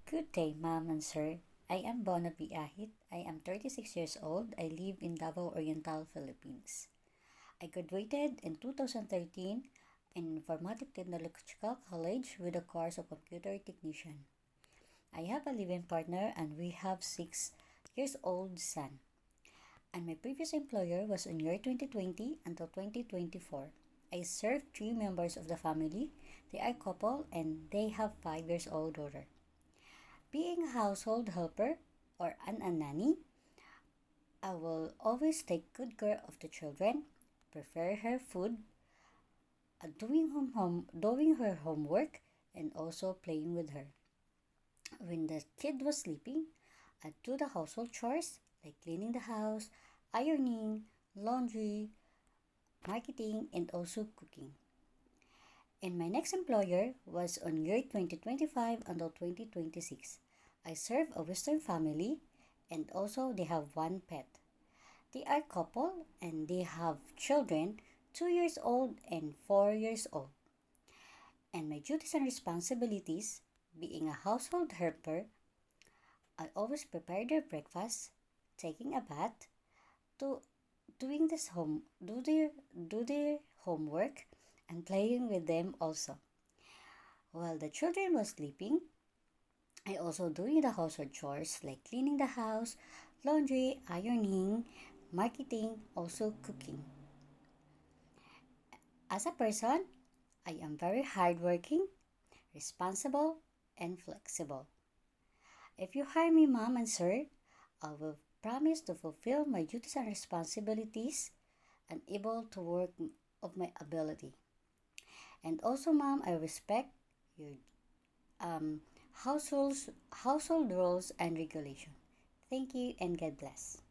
Good day, ma'am and sir. I am Bonavi Ahit. I am 36 years old. I live in Davao Oriental, Philippines. I graduated in 2013 in Informatic Technological College with a course of Computer Technician. I have a living partner and we have 6 years old son. And my previous employer was in year 2020 until 2024. I served 3 members of the family. They are couple and they have 5 years old daughter. Being a household helper or a nanny, I will always take good care of the children, prepare her food, doing her homework, and also playing with her. When the kid was sleeping, I do the household chores like cleaning the house, ironing, laundry, marketing, and also cooking. And my next employer was on year 2025 until 2026. I serve a Western family and also they have one pet. They are couple and they have children 2 years old and 4 years old. And my duties and responsibilities being a household helper, I always prepare their breakfast, taking a bath, to doing this home do their homework and playing with them also. While the children were sleeping, I also doing the household chores like cleaning the house, laundry, ironing, marketing, also cooking. As a person, I am very hardworking, responsible, and flexible. If you hire me, mom and sir, I will promise to fulfill my duties and responsibilities and able to work of my ability. And also, mom, I respect your um, household rules and regulation. Thank you and God bless.